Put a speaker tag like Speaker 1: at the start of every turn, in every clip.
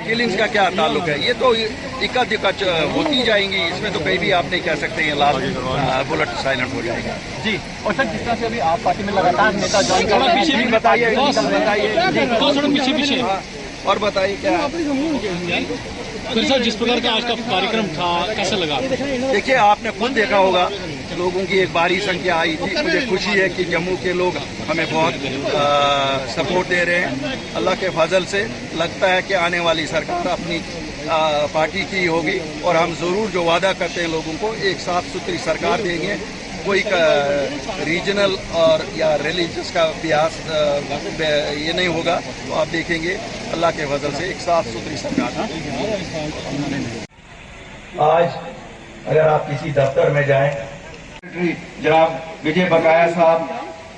Speaker 1: Killings का क्या ताल्लुक है? ये तो इक्का दिक्का होती जाएंगी, इसमें तो कहीं भी आप नहीं कह सकते हैं लाल बुलेट साइलेंट हो जाएगा।
Speaker 2: जी। और सर, जिस तरह से अभी आप पार्टी में लगातार नेता ज्वाइन कर रहे हैं,
Speaker 1: बताइए
Speaker 2: पीछे
Speaker 1: और बताइए क्या
Speaker 2: फिर सर, जिस प्रकार का आज का कार्यक्रम था, कैसा लगा?
Speaker 1: देखिए, आपने खुद देखा होगा, लोगों की एक भारी संख्या आई थी। मुझे खुशी है कि जम्मू के लोग हमें बहुत सपोर्ट दे रहे हैं। अल्लाह के फजल से लगता है कि आने वाली सरकार अपनी पार्टी की होगी और हम ज़रूर जो वादा करते हैं लोगों को, एक साफ सुथरी सरकार देंगे। कोई रीजनल और या रिलीजियस का अभ्यास ये नहीं होगा, तो आप देखेंगे अल्लाह के फजल से एक साफ सुथरी सरकार। आज अगर आप किसी दफ्तर में जाएं, जनाब विजय बकाया साहब,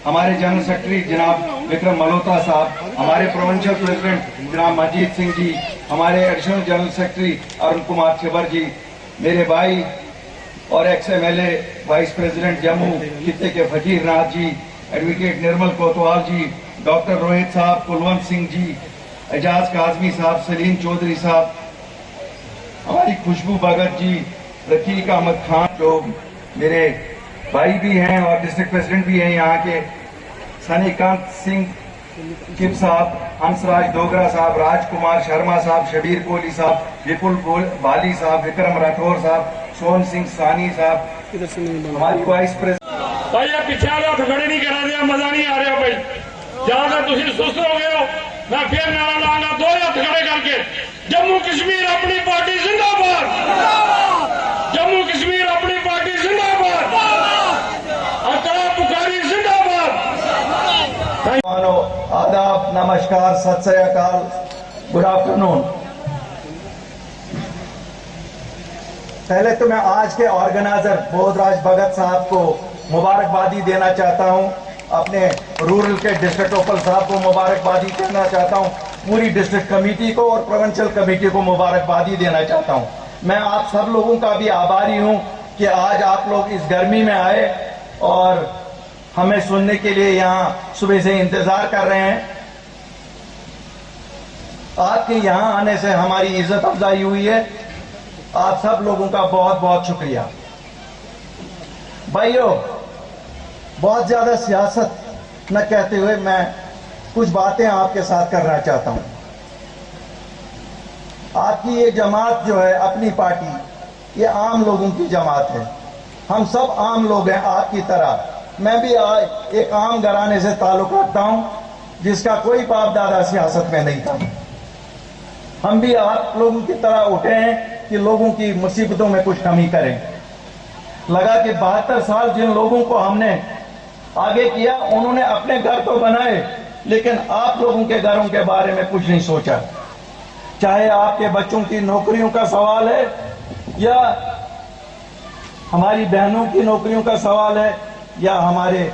Speaker 1: हमारे जनरल सेक्रेटरी जनाब विक्रम मल्होत्रा साहब, हमारे प्रोविंशियल प्रेसिडेंट जनाब मंजीत सिंह जी, हमारे additional general secretary Arun Kumar Chhibber ji, मेरे भाई और XMLA वाइस प्रेसिडेंट जम्मू खित्ते के फकीर नाथ जी, एडवोकेट निर्मल कोतवाल जी, डॉक्टर रोहित साहब, कुलवंत सिंह जी, एजाज काजमी साहब, सलीम चौधरी साहब, हमारी खुशबू भगत जी, रकीक अहमद खान जो मेरे भाई भी हैं और डिस्ट्रिक्ट प्रेसिडेंट भी हैं यहाँ के, सनीकांत सिंह किप साहब, हंसराज डोगरा साहब, राजकुमार शर्मा साहब, शबीर कोहली साहब, विपुल बाली साहब, विक्रम राठौर साहब, सोहन सिंह सानी साहब, हमारी वाइस प्रेसिडेंट।
Speaker 3: भाई ये पिछले हथ खड़े नहीं करा दिया, मजा नहीं आ रहा भाई। जहां तक तुम सुस्त हो गए हो, मैं फिर नारा लाऊंगा, दो हथ खड़े करके, जम्मू कश्मीर अपनी पार्टी जिंदाबाद, जम्मू कश्मीर अपनी पार्टी जिंदाबाद, अकड़ा पुकारी जिंदाबाद।
Speaker 1: आदाब, नमस्कार, सत श्री अकाल, गुड आफ्टरनून। पहले तो मैं आज के ऑर्गेनाइजर बोधराज भगत साहब को मुबारकबादी देना चाहता हूं, अपने रूरल के डिस्ट्रिक्ट ओपल साहब को मुबारकबादी देना चाहता हूं, पूरी डिस्ट्रिक्ट कमेटी को और प्रोविंशियल कमेटी को मुबारकबादी देना चाहता हूं। मैं आप सब लोगों का भी आभारी हूं कि आज आप लोग इस गर्मी में आए और हमें सुनने के लिए यहां सुबह से इंतजार कर रहे हैं। आपके यहां आने से हमारी इज्जत अफजाई हुई है। आप सब लोगों का बहुत बहुत शुक्रिया। भाइयों, बहुत ज्यादा सियासत न कहते हुए मैं कुछ बातें आपके साथ करना चाहता हूं। आपकी ये जमात जो है, अपनी पार्टी, ये आम लोगों की जमात है। हम सब आम लोग हैं आपकी तरह। मैं भी एक आम घराने से ताल्लुक रखता हूं, जिसका कोई बाप दादा सियासत में नहीं था। हम भी आप लोगों की तरह उठे हैं कि लोगों की मुसीबतों में कुछ कमी करें। लगा कि 72 साल जिन लोगों को हमने आगे किया, उन्होंने अपने घर तो बनाए, लेकिन आप लोगों के घरों के बारे में कुछ नहीं सोचा। चाहे आपके बच्चों की नौकरियों का सवाल है या हमारी बहनों की नौकरियों का सवाल है या हमारे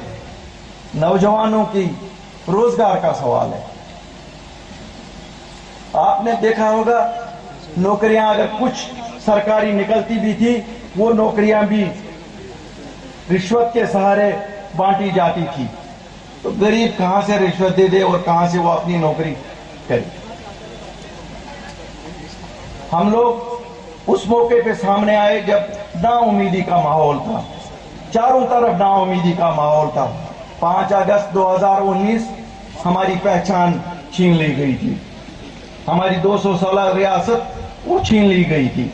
Speaker 1: नौजवानों की रोजगार का सवाल है। आपने देखा होगा, नौकरियां अगर कुछ सरकारी निकलती भी थी, वो नौकरियां भी रिश्वत के सहारे बांटी जाती थी। तो गरीब कहां से रिश्वत दे दे और कहां से वो अपनी नौकरी करे। हम लोग उस मौके पे सामने आए जब नाउमीदी का माहौल था, चारों तरफ नाउमीदी का माहौल था। 5 अगस्त 2019 हमारी पहचान छीन ली गई थी, हमारी 216 रियासत वो छीन ली गई थी।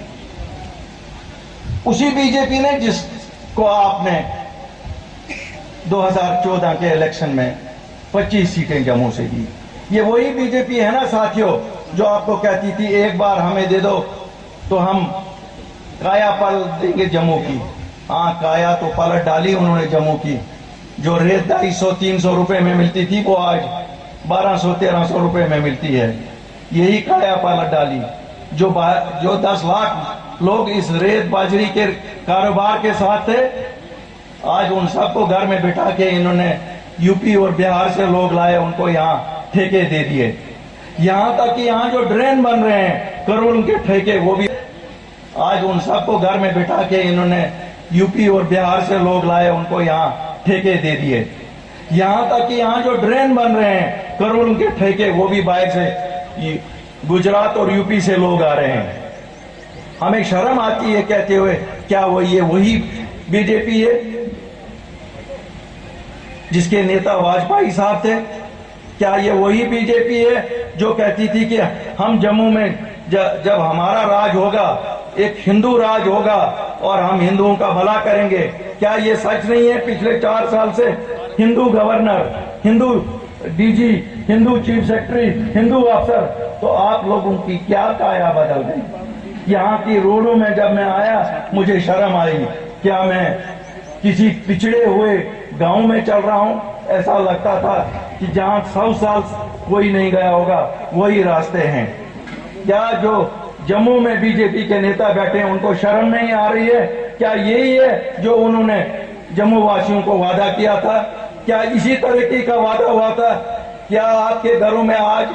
Speaker 1: उसी बीजेपी ने जिसको आपने 2014 के इलेक्शन में 25 सीटें जम्मू से दी, ये वही बीजेपी है ना साथियों, जो आपको कहती थी एक बार हमें दे दो तो हम काया पल देंगे जम्मू की। हाँ, काया तो पलट डाली उन्होंने जम्मू की। जो रेत 250-300 रुपए में मिलती थी, वो आज 1200-1300 रुपए में मिलती है। यही काया पलट डाली। जो 10 लाख लोग इस रेत बाजरी के कारोबार के साथ थे, आज उन सबको घर में बिठा के इन्होंने यूपी और बिहार से लोग लाए, उनको यहाँ ठेके दे दिए। यहाँ तक कि यहाँ जो ड्रेन बन रहे हैं करोड़ों के ठेके, वो भी आज उन सबको घर में बिठा के इन्होंने यूपी और बिहार से लोग लाए, उनको यहाँ ठेके दे दिए। यहाँ तक कि यहाँ जो ड्रेन बन रहे हैं करोड़ों के ठेके, वो भी बाहर से गुजरात और यूपी से लोग आ रहे हैं। हमें शर्म आती है कहते हुए, क्या वही बीजेपी है जिसके नेता वाजपेयी साहब थे? क्या ये वही बीजेपी है जो कहती थी कि हम जम्मू में जब हमारा राज होगा, एक हिंदू राज होगा और हम हिंदुओं का भला करेंगे? क्या ये सच नहीं है? पिछले 4 साल से Hindu governor, Hindu DG, Hindu chief secretary, Hindu अफसर, तो आप लोगों की क्या काया बदल गई? यहाँ की रोडों में जब मैं आया मुझे शर्म आई। क्या मैं किसी पिछड़े हुए गांव में चल रहा हूं? ऐसा लगता था कि जहां 100 साल कोई नहीं गया होगा वही रास्ते हैं। क्या जो जम्मू में बीजेपी के नेता बैठे हैं उनको शर्म नहीं आ रही है? क्या यही है जो उन्होंने जम्मू वासियों को वादा किया था? क्या इसी तरक्की का वादा हुआ था? क्या आपके घरों में आज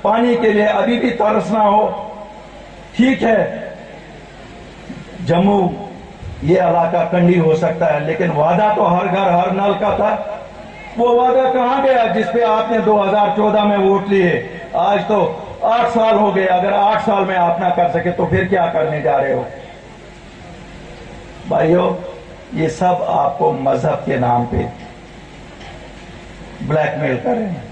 Speaker 1: पानी के लिए अभी भी तरसना हो? ठीक है, जम्मू ये इलाका कंडी हो सकता है, लेकिन वादा तो हर घर हर नल का था। वो वादा कहां गया जिसपे आपने 2014 में वोट लिए? आज तो 8 साल हो गए। अगर 8 साल में आप ना कर सके तो फिर क्या करने जा रहे हो? भाइयों, ये सब आपको मजहब के नाम पे ब्लैकमेल कर रहे हैं।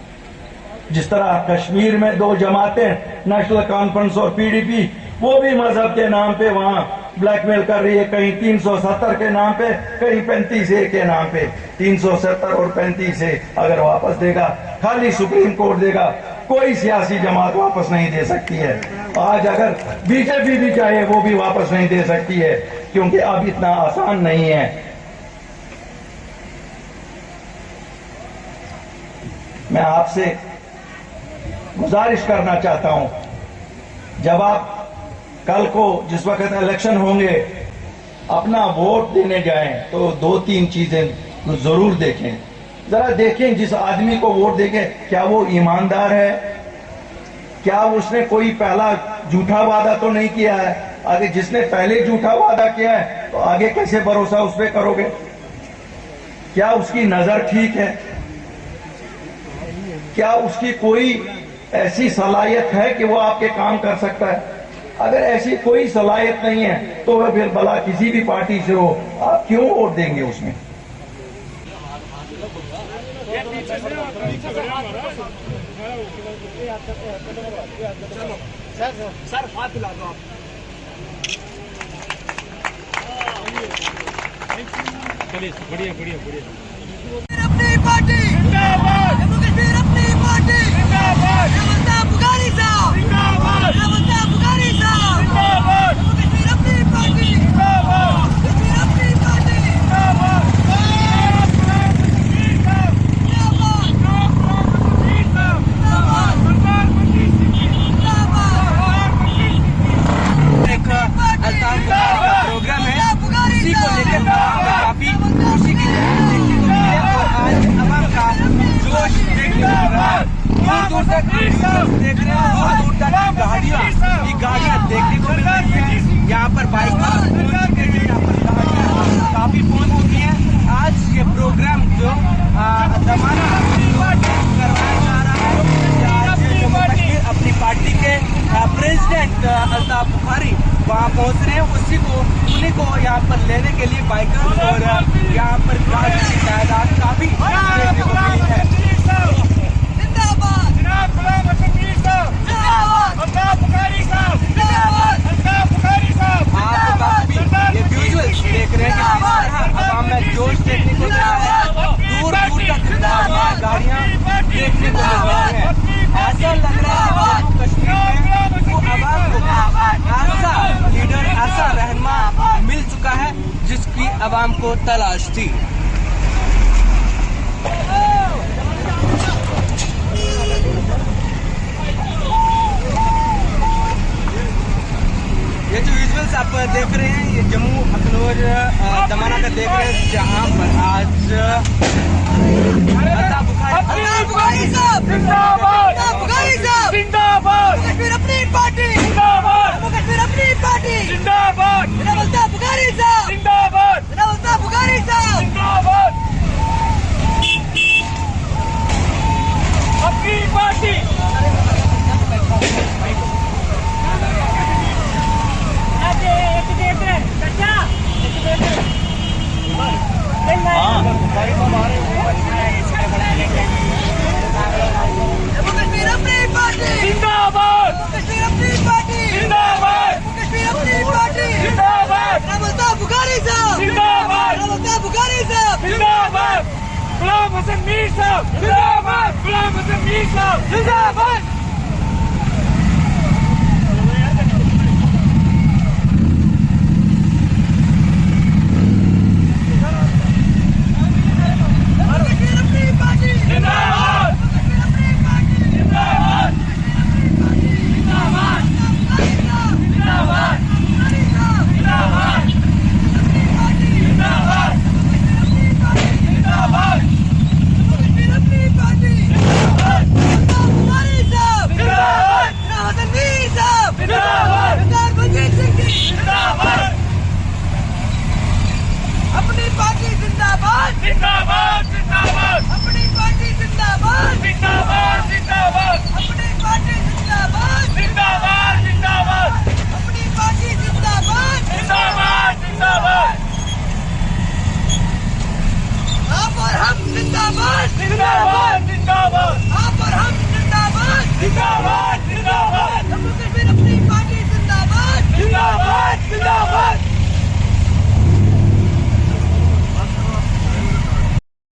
Speaker 1: जिस तरह कश्मीर में 2 जमातें, नेशनल कॉन्फ्रेंस और पीडीपी, वो भी मजहब के नाम पे वहां ब्लैकमेल कर रही है। कहीं 370 के नाम पे, कहीं 35A के नाम पे। 370 और 35A अगर वापस देगा, खाली सुप्रीम कोर्ट देगा, कोई सियासी जमात वापस नहीं दे सकती है। आज अगर बीजेपी भी चाहे वो भी वापस नहीं दे सकती है, क्योंकि अब इतना आसान नहीं है। मैं आपसे गुजारिश करना चाहता हूं, जब आप कल को जिस वक्त इलेक्शन होंगे अपना वोट देने जाएं तो 2-3 चीजें जरूर देखें। जरा देखें जिस आदमी को वोट देंगे क्या वो ईमानदार है, क्या उसने कोई पहला झूठा वादा तो नहीं किया है। अगर जिसने पहले झूठा वादा किया है तो आगे कैसे भरोसा उस पर करोगे? क्या उसकी नजर ठीक है? क्या उसकी कोई ऐसी सलाहियत है कि वो आपके काम कर सकता है? अगर ऐसी कोई सलाहियत नहीं है तो वह फिर भला किसी भी पार्टी से हो, आप क्यों वोट देंगे उसमें?
Speaker 2: सर हाथ हिला दो आप। चलिए, बढ़िया बढ़िया बढ़िया।
Speaker 4: अपनी पार्टी जिंदाबाद, जम्मू कश्मीर अपनी पार्टी जिंदाबाद, नवलता पुकारी साहब जिंदाबाद, नवलता पुकारी साहब जिंदाबाद, जम्मू कश्मीर अपनी पार्टी जिंदाबाद, कश्मीर अपनी पार्टी जिंदाबाद,
Speaker 5: प्रोग्राम है, उसी को लेकर काफी खुशी की देखने को मिली है और आज अवाम का जोश देखने को मिल रहा है। दूर दूर तक देख रहे हैं, दूर दूर तक गाड़ियां देखने को मिल रही है। यहाँ पर बाइक पहुंच चुके हैं, यहाँ पर गाड़ियां काफी पहुंच चुकी हैं। आज ये प्रोग्राम जो दमाना करवाया जा रहा है, आज जम्मू कश्मीर अपनी पार्टी के प्रेसिडेंट अल्ताफ बुखारी वहाँ पहुँच रहे हैं। उन्हीं को यहाँ पर लेने के लिए बाइकर्स और यहाँ पर गाड़ियों की तादाद काफी देखने को मिली है। आप ये विजुअल्स देख रहे हैं कि आवाम में जोश देखने को मिल रहा है। दूर दूर तक गाड़ियाँ देखने को मिल रही हैं। ऐसा लग रहा है जम्मू कश्मीर में वो आवाम को ऐसा लीडर, ऐसा रहनुमा मिल चुका है जिसकी आवाम को तलाश थी। ये जो विजुअल्स आप देख रहे हैं ये जम्मू अखनूर दमाना का देख रहे हैं, जहां पर आज अल्ताफ बुखारी साहब जिंदाबाद, अल्ताफ बुखारी साहब जिंदाबाद, जम्मू कश्मीर अपनी पार्टी जिंदाबाद, जम्मू कश्मीर अपनी पार्टी जिंदाबाद, जनाब अल्ताफ बुखारी साहब जिंदाबाद, जनाब अल्ताफ बुखारी साहब जिंदाबाद, अपनी पार्टी। मीर साहब जिंदाबाद, गुलाम हसन मीर साहब जिंदाबाद। अपनी पार्टी जिंदाबाद जिंदाबाद जिंदाबाद, अपनी पार्टी जिंदाबाद जिंदाबाद जिंदाबाद, अपनी पार्टी जिंदाबाद जिंदाबाद जिंदाबाद, अपनी पार्टी जिंदाबाद जिंदाबाद जिंदाबाद। आप और हम जिंदाबाद जिंदाबाद जिंदाबाद, आप और हम जिंदाबाद जिंदाबाद जिंदाबाद, जम्मू कश्मीर अपनी पार्टी जिंदाबाद जिंदाबाद जिंदाबाद।